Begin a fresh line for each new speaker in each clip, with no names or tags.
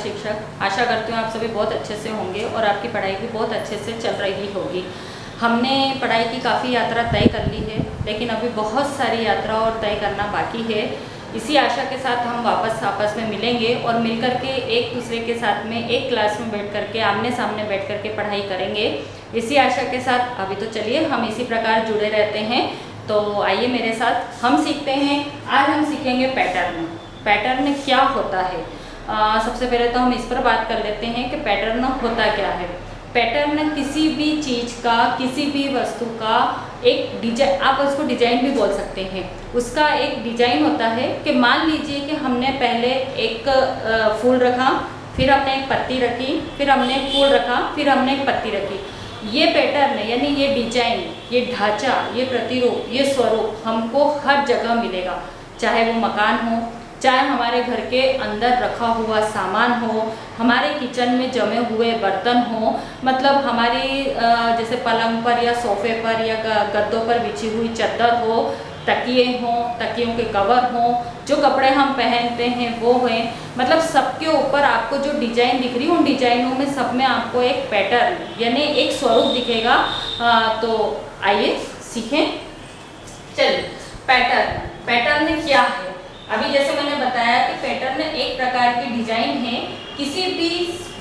शिक्षक। आशा करती हूँ आप सभी बहुत अच्छे से होंगे और आपकी पढ़ाई भी बहुत अच्छे से चल रही होगी। हमने पढ़ाई की काफ़ी यात्रा तय कर ली है, लेकिन अभी बहुत सारी यात्रा और तय करना बाकी है। इसी आशा के साथ हम वापस आपस में मिलेंगे और मिलकर के एक दूसरे के साथ में एक क्लास में बैठ कर के आमने सामने बैठ कर के पढ़ाई करेंगे। इसी आशा के साथ अभी तो चलिए हम इसी प्रकार जुड़े रहते हैं। तो आइए मेरे साथ हम सीखते हैं। आज हम सीखेंगे पैटर्न। पैटर्न क्या होता है? सबसे पहले तो हम इस पर बात कर लेते हैं कि पैटर्न होता क्या है। पैटर्न किसी भी चीज़ का, किसी भी वस्तु का एक डिजाइन, आप उसको डिजाइन भी बोल सकते हैं। उसका एक डिजाइन होता है कि मान लीजिए कि हमने पहले एक फूल रखा, फिर हमने एक पत्ती रखी, फिर हमने एक फूल रखा, फिर हमने एक पत्ती रखी। ये पैटर्न यानी ये डिजाइन, ये ढांचा, ये प्रतिरूप, ये स्वरूप हमको हर जगह मिलेगा। चाहे वो मकान हो, चाहे हमारे घर के अंदर रखा हुआ सामान हो, हमारे किचन में जमे हुए बर्तन हो, मतलब हमारी जैसे पलंग पर या सोफे पर या गद्दों पर बिछी हुई चादर हो, तकिए हों, तकियों के कवर हों, जो कपड़े हम पहनते हैं वो हैं, मतलब सबके ऊपर आपको जो डिजाइन दिख रही है उन डिजाइनों में सब में आपको एक पैटर्न यानी एक स्वरूप दिखेगा। तो आइए सीखें। चलिए पैटर्न क्या है? अभी जैसे मैंने बताया कि पैटर्न एक प्रकार की डिजाइन है। किसी भी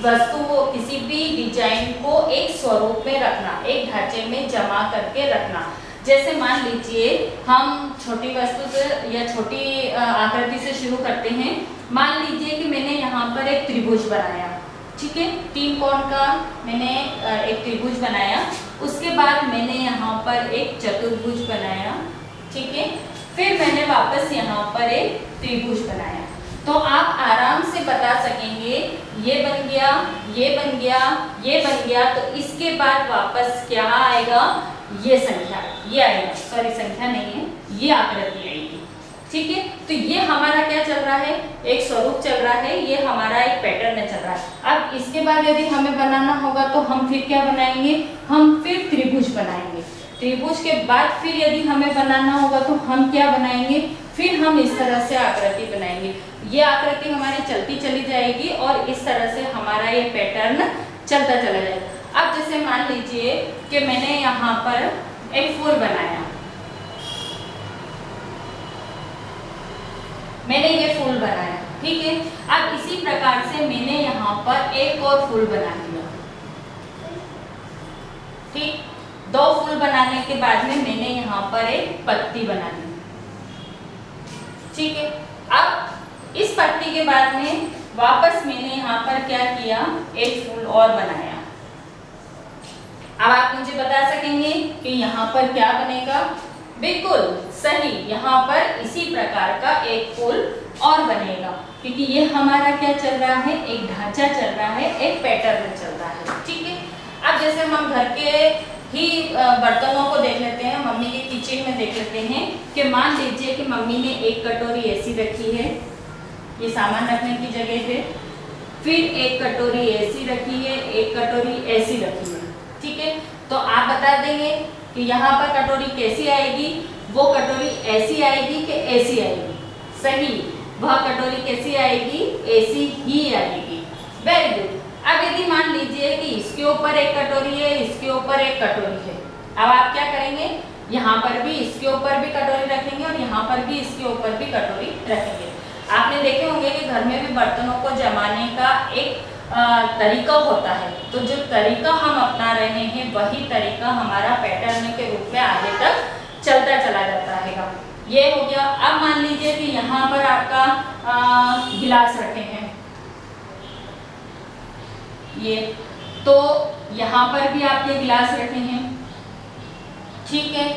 वस्तु को, किसी भी डिजाइन को एक स्वरूप में रखना, एक ढांचे में जमा करके रखना। जैसे मान लीजिए हम छोटी वस्तु से या छोटी आकृति से शुरू करते हैं। मान लीजिए कि मैंने यहाँ पर एक त्रिभुज बनाया, ठीक है, 3 कोण का मैंने एक त्रिभुज बनाया। उसके बाद मैंने यहाँ पर एक चतुर्भुज बनाया, ठीक है, फिर मैंने वापस यहाँ पर एक त्रिभुज बनाया। तो आप आराम से बता सकेंगे ये बन गया, ये बन गया, ये बन गया, तो इसके बाद वापस क्या आएगा? ये संख्या, ये आएगा, सॉरी संख्या नहीं है, ये आकृति आएगी, ठीक है। तो ये हमारा क्या चल रहा है? एक स्वरूप चल रहा है, ये हमारा एक पैटर्न चल रहा है। अब इसके बाद यदि हमें बनाना होगा तो हम फिर क्या बनाएंगे? हम फिर त्रिभुज बनाएंगे। त्रिभुज के बाद फिर यदि हमें बनाना होगा तो हम क्या बनाएंगे? फिर हम इस तरह से आकृति बनाएंगे। ये आकृति हमारी चलती चली जाएगी और इस तरह से हमारा ये पैटर्न चलता चला जाएगा। अब जैसे मान लीजिए कि मैंने यहाँ पर एक फूल बनाया, मैंने ये फूल बनाया, ठीक है। अब इसी प्रकार से मैंने यहाँ पर एक और फूल बना लिया, ठीक। 2 फूल बनाने के बाद में मैंने यहाँ पर एक पत्ती बना ली, ठीक है। अब इस पत्ती के बाद में वापस मैंने यहाँ पर क्या किया? एक फूल और बनाया। अब आप मुझे बता सकेंगे कि यहाँ पर क्या बनेगा? बिल्कुल सही, यहाँ पर इसी प्रकार का एक फूल और बनेगा, क्योंकि ये हमारा क्या चल रहा है? एक ढांचा चल रहा है, एक पैटर्न चल रहा है, ठीक है। अब जैसे हम घर के ही बर्तनों को देख लेते हैं, मम्मी के किचन में देख लेते हैं कि मान लीजिए कि मम्मी ने एक कटोरी ऐसी रखी है, ये सामान रखने की जगह है, फिर एक कटोरी ऐसी रखी है, एक कटोरी ऐसी रखी है, ठीक है। तो आप बता देंगे कि यहाँ पर कटोरी कैसी आएगी? वो कटोरी ऐसी आएगी कि ऐसी आएगी? सही, वह कटोरी कैसी आएगी? ऐसी ही आएगी। Very good. अब यदि मान लीजिए कि इसके ऊपर एक कटोरी है, इसके ऊपर एक कटोरी है, अब आप क्या करेंगे? यहाँ पर भी इसके ऊपर भी कटोरी रखेंगे और यहाँ पर भी इसके ऊपर भी कटोरी रखेंगे। आपने देखे होंगे कि घर में भी बर्तनों को जमाने का एक तरीका होता है, तो जो तरीका हम अपना रहे हैं वही तरीका हमारा पैटर्न के रूप में आगे तक चलता चला जाता है। ये हो गया। अब मान लीजिए कि यहाँ पर आपका गिलास रखे हैं, ये, तो यहाँ पर भी आपके गिलास रखे हैं, ठीक है।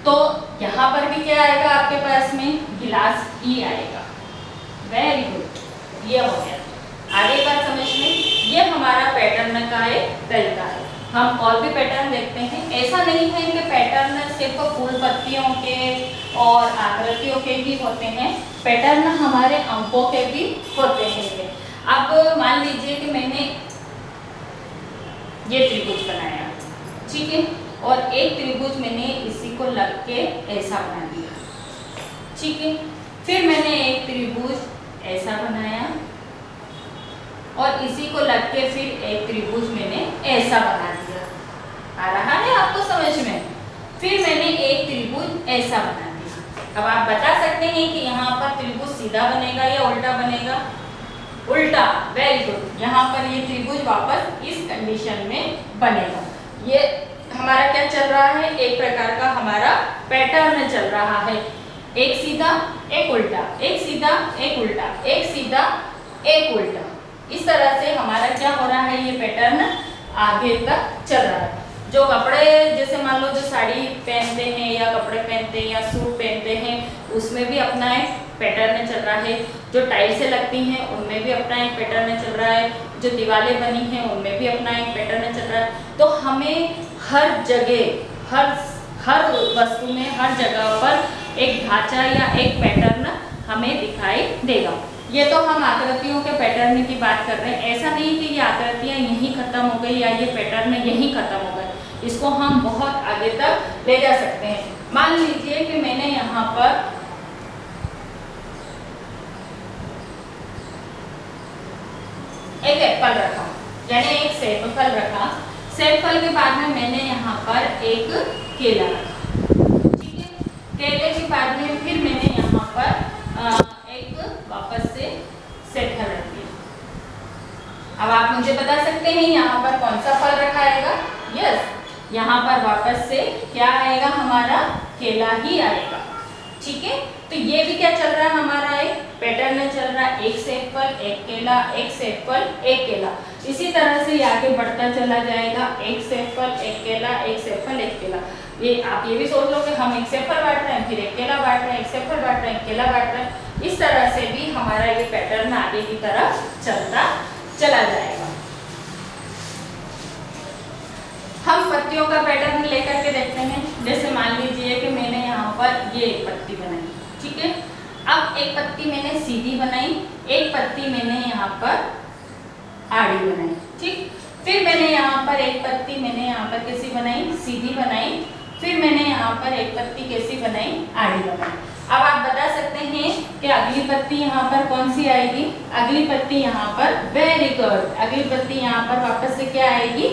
तो यहाँ पर भी क्या आएगा आपके पास में? गिलास ही आएगा। वेरी गुड, ये हो गया। आगे बात समझ में, ये हमारा पैटर्न का एक तरीका है। हम और भी पैटर्न देखते हैं। ऐसा नहीं है कि पैटर्न सिर्फ फूल पत्तियों के और आकृतियों के ही होते हैं, पैटर्न हमारे अंकों के भी होते हैं। अब मान लीजिए कि मैंने ये त्रिभुज बनाया, ठीक है, और एक त्रिभुज मैंने इसी को लग के ऐसा बना दिया, ठीक है। फिर मैंने एक त्रिभुज ऐसा बनाया, और इसी को लग के फिर एक त्रिभुज मैंने ऐसा बना दिया। आ रहा है आपको समझ में? फिर मैंने एक त्रिभुज ऐसा बना दिया। अब आप बता सकते हैं कि यहाँ पर त्रिभुज सीधा बनेगा या उल्टा बनेगा? उल्टा। Very good. यहाँ पर ये त्रिभुज वापस इस कंडीशन में बनेगा। ये हमारा क्या चल रहा है? एक प्रकार का हमारा पैटर्न चल रहा है। एक सीधा एक उल्टा, एक सीधा एक उल्टा, एक सीधा एक उल्टा। इस तरह से हमारा क्या हो रहा है? ये पैटर्न आगे तक चल रहा है। जो कपड़े जैसे मान लो जो साड़ी पहनते हैं या कपड़े पहनते हैं या सूट पहनते हैं, उसमें भी अपना एक पैटर्न चल रहा है। जो टाइल्सें लगती हैं उनमें भी अपना एक पैटर्न चल रहा है। जो दीवारें बनी हैं उनमें भी अपना एक पैटर्न चल रहा है। तो हमें हर जगह हर वस्तु में हर जगह पर एक ढांचा या एक पैटर्न हमें दिखाई देगा। ये तो हम आकृतियों के पैटर्न की बात कर रहे हैं। ऐसा नहीं कि ये आकृतियाँ यहीं खत्म हो गई या ये पैटर्न यहीं खत्म हो गए। इसको हम बहुत आगे तक ले जा सकते हैं। मान लीजिए कि मैंने यहाँ पर एक एप्पल रखा, यानी एक सेब फल रखा। सेब फल के बाद में मैंने यहाँ पर एक केला रखा, ठीक है। केले के बाद में फिर मैंने यहाँ पर एक वापस से सेब फल रख दिया। अब आप मुझे बता सकते हैं यहाँ पर कौन सा फल रखा आएगा? यस, यहाँ पर वापस से क्या आएगा? हमारा केला ही आएगा, ठीक है। तो ये भी क्या चल रहा है? हमारा एक पैटर्न चल रहा है। एक सेब फल, एक केला, एक सेब फल, एक केला। इसी तरह से ये आगे बढ़ता चला जाएगा। एक सेब फल, एक केला, एक सेब फल, एक केला। ये आप ये भी सोच लो कि हम एक सेब फल बांट रहे हैं, फिर एक केला बांट रहे हैं, एक सेब फल बांट रहे हैं, केला बांट रहे हैं। इस तरह से भी हमारा ये पैटर्न आगे की तरफ चलता चला जाएगा। हम पत्तियों का पैटर्न लेकर के देखते हैं। जैसे मान लीजिए कि मैंने यहाँ पर ये एक पत्ती बनाई, ठीक है। अब एक पत्ती मैंने सीधी बनाई, एक पत्ती मैंने यहाँ पर आड़ी बनाई, ठीक। फिर मैंने यहाँ पर एक पत्ती मैंने यहाँ पर कैसी बनाई? सीधी बनाई। फिर मैंने यहाँ पर एक पत्ती कैसी बनाई? आड़ी बनाई। अब आप बता सकते हैं कि अगली पत्ती यहाँ पर कौन सी आएगी? अगली पत्ती यहाँ पर, वेरी गुड, अगली पत्ती यहाँ पर वापस से क्या आएगी?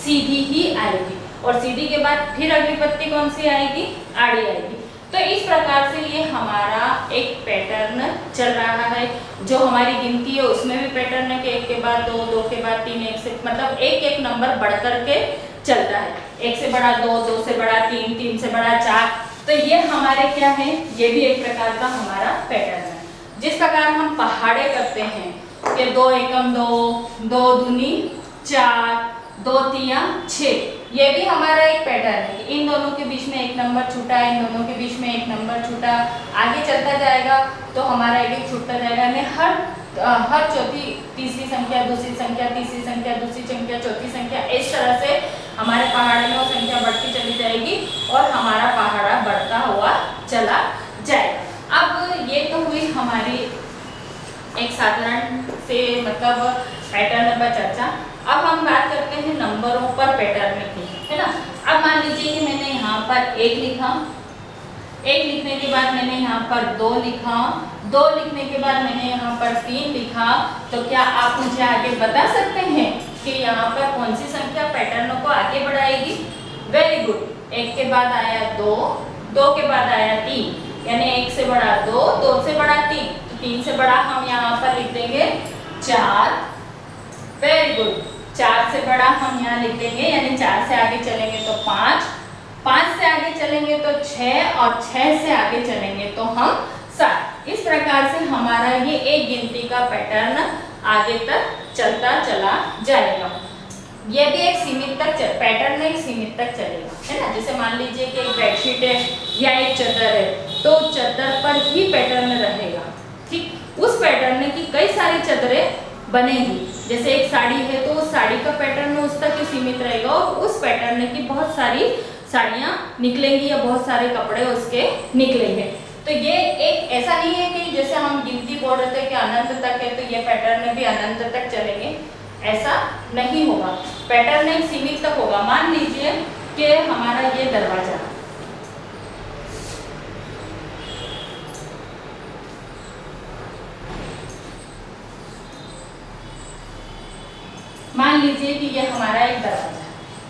सीधी ही आएगी। और सीधी के बाद फिर अगली पत्ती कौन सी आएगी? आड़ी आएगी। तो इस प्रकार से ये हमारा एक पैटर्न चल रहा है। जो हमारी गिनती है उसमें भी पैटर्न है कि एक के बाद दो, दो के बाद तीन, एक से मतलब एक एक नंबर बढ़ करके चलता है। एक से बड़ा दो, दो से बड़ा तीन, तीन से बड़ा चार। तो ये हमारे क्या है? ये भी एक प्रकार का हमारा पैटर्न है। जिस प्रकार हम पहाड़े करते हैं कि दो एकम दो, दो दूनी चार, दो तिया छः, ये भी हमारा एक पैटर्न है कि इन दोनों के बीच में एक नंबर छूटा, इन दोनों के बीच में एक नंबर छूटा, आगे चलता जाएगा तो हमारा एक एक छूटता जाएगा। यानी हर चौथी तीसरी संख्या, दूसरी संख्या, तीसरी संख्या, दूसरी संख्या, चौथी संख्या, इस तरह से हमारे पहाड़ में वो संख्या बढ़ती चली जाएगी और हमारा पहाड़ा बढ़ता हुआ चला जाएगा। अब ये तो हुई हमारी एक साधारण से मतलब पैटर्न पर चर्चा। अब हम बात करते हैं नंबरों पर पैटर्न की, है ना। अब मान लीजिए कि मैंने यहाँ पर एक लिखा, एक लिखने के बाद मैंने यहाँ पर दो लिखा, दो लिखने के बाद मैंने यहाँ पर तीन लिखा। तो क्या आप मुझे आगे बता सकते हैं कि यहाँ पर कौन सी संख्या पैटर्न को आगे बढ़ाएगी? Very good. एक के बाद आया दो, दो के बाद आया तीन, यानी एक से बड़ा दो, दो से बड़ा तीन, तो तीन से बड़ा हम यहाँ पर लिख देंगे चार। Very good. चार से बड़ा हम यहाँ लिख देंगे, यानी चार से आगे चलेंगे तो पाँच, पाँच से आगे चलेंगे तो छः, और छः से आगे चलेंगे तो हम सात। इस प्रकार से हमारा ये एक गिनती का पैटर्न आगे तक चलता चला जाएगा। ये भी एक सीमित तक पैटर्न एक सीमित तक चलेगा, है ना। जैसे मान लीजिए कि एक बेडशीट है या एक चादर है, तो चादर पर ही पैटर्न रहेगा, ठीक। उस पैटर्न की कई सारी चादरें बनेगी। जैसे एक साड़ी है तो उस साड़ी का पैटर्न उस तक ही सीमित रहेगा और उस पैटर्न की बहुत सारी साड़ियाँ निकलेंगी या बहुत सारे कपड़े उसके निकलेंगे। तो ये एक ऐसा नहीं है कि जैसे हम गिनती बोल रहे थे कि अनंत तक है तो ये पैटर्न भी अनंत तक चलेंगे, ऐसा नहीं होगा। पैटर्न एक सीमित तक होगा। मान लीजिए कि हमारा ये दरवाजा, लीजिए कि ये हमारा एक दरवाजा,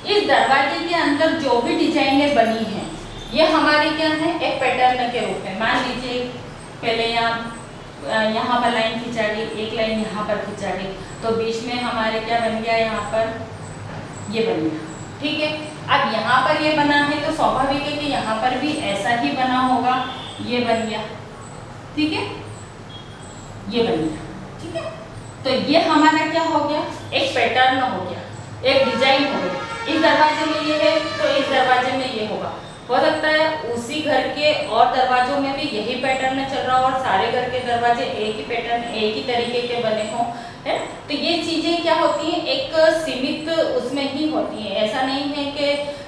इस दरवाजे के अंदर जो भी डिजाइनें बनी हैं ये हमारी क्या है, एक पैटर्न के रूप में। मान लीजिए पहले यहाँ पर लाइन खिंचा दी, एक लाइन यहाँ पर खिंचा दी, तो बीच में हमारे क्या बन गया, यहाँ पर ये बन गया। ठीक है, अब यहाँ पर ये बना है तो स्वाभाविक है कि यहाँ पर भी ऐसा ही बना होगा, ये बन गया। ठीक है, ये बन गया। ठीक है, तो ये हमारा क्या हो गया, एक पैटर्न हो गया, एक डिजाइन हो गई। इस दरवाजे में ये है तो इस दरवाजे में ये होगा। हो सकता है उसी घर के और दरवाजों में भी यही पैटर्न चल रहा हो और सारे घर के दरवाजे एक ही पैटर्न, एक ही तरीके के बने हों, है। तो ये चीजें क्या होती हैं, एक सीमित उसमें ही होती हैं। ऐसा नहीं है कि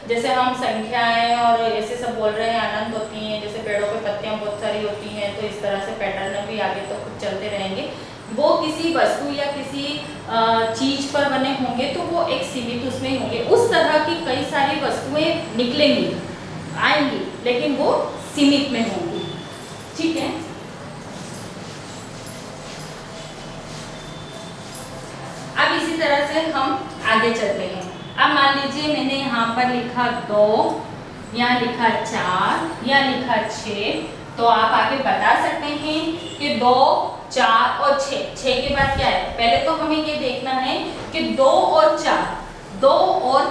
जैसे हम संख्याएं और ऐसे सब बोल रहे हैं अनंत होती हैं, जैसे पेड़ों पे पत्तियां बहुत सारी होती हैं तो इस तरह से पैटर्न भी आगे तो कुछ चलते रहेंगे। वो किसी वस्तु या किसी चीज पर बने होंगे तो वो एक सीमित उसमें होंगे। उस तरह की कई सारी वस्तुएं निकलेंगी, आएंगी, लेकिन वो सीमित में होंगी। ठीक है, अब इसी तरह से हम आगे चलते हैं। अब मान लीजिए मैंने यहाँ पर लिखा 2, यहाँ लिखा 4, यहाँ लिखा 6, तो आप आगे बता सकते हैं कि 2, 4 और 6 के बाद क्या है। पहले तो हमें ये देखना है कि 2 और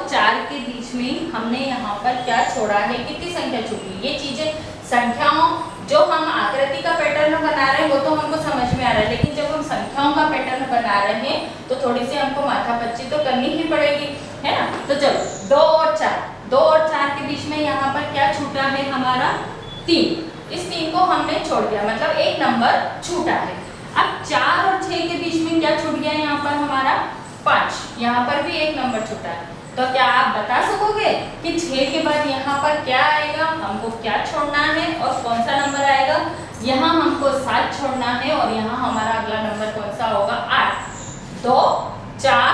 4 के बीच में हमने यहाँ पर क्या छोड़ा है, कितनी संख्या छूटी। ये चीजें संख्याओं, जो हम आकृति का पैटर्न बना रहे हैं वो तो हमको समझ में आ रहा है, लेकिन जब हम संख्याओं का पैटर्न बना रहे हैं तो थोड़ी सी हमको माथापच्ची तो करनी ही पड़ेगी, है ना। तो चलो 2 और 4 के बीच में यहाँ पर क्या छूटा है हमारा, 3। इस 3 को हमने छोड़ दिया, मतलब एक नंबर छूटा है। अब 4 और 6 के बीच में क्या छूट गया यहाँ पर हमारा, 5। यहाँ पर भी एक नंबर छूटा है। तो क्या आप बता सकोगे कि 6 के बाद यहाँ पर क्या आएगा, हमको क्या छोड़ना है और कौन सा नंबर आएगा। यहाँ हमको 7 छोड़ना है और यहाँ हमारा अगला नंबर कौन सा होगा, 8। 2, 4,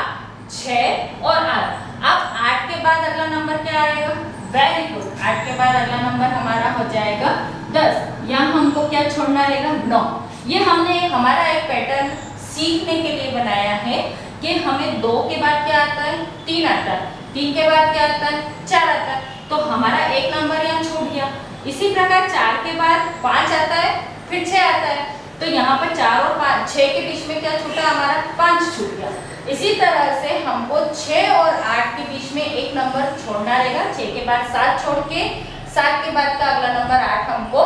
6 और 8। अब 8 के बाद अगला नंबर क्या आएगा, वेरी गुड, 8 के बाद अगला नंबर हमारा हो जाएगा 10। यहाँ हमको क्या छोड़ना रहेगा, 9। ये हमने हमारा एक पैटर्न सीखने के लिए बनाया है कि हमें 2 के बाद क्या आता है, 3 आता है, 3 के बाद क्या आता है, 4 आता है, तो हमारा एक नंबर यहाँ छूट गया। इसी प्रकार 4 के बाद 5 आता है, फिर 6 आता है, तो यहाँ पर 4 और 6 के बीच में क्या छूटा हमारा, 5 छूट गया। इसी तरह से हमको 6 और 8 के बीच में एक नंबर छोड़ना रहेगा। 6 के बाद 7 छोड़ के 7 के बाद का अगला नंबर 8 हमको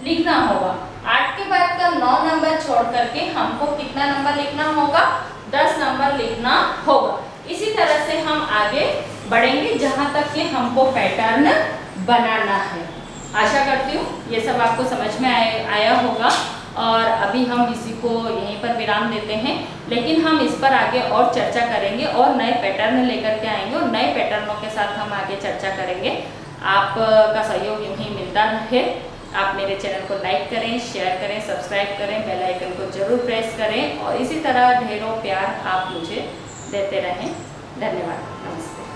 लिखना होगा। 8 के बाद का 9 नंबर छोड़ करके हमको कितना नंबर लिखना होगा, 10 नंबर लिखना होगा। इसी तरह से हम आगे बढ़ेंगे जहां तक कि हमको पैटर्न बनाना है। आशा करती हूँ ये सब आपको समझ में आया होगा और अभी हम इसी को यहीं पर विराम देते हैं, लेकिन हम इस पर आगे और चर्चा करेंगे और नए पैटर्न लेकर के आएंगे और नए पैटर्नों के साथ हम आगे चर्चा करेंगे। आपका सहयोग यूं ही मिलता रहे। आप मेरे चैनल को लाइक करें, शेयर करें, सब्सक्राइब करें, बेल आइकन को जरूर प्रेस करें और इसी तरह ढेरों प्यार आप मुझे देते रहें। धन्यवाद, नमस्ते।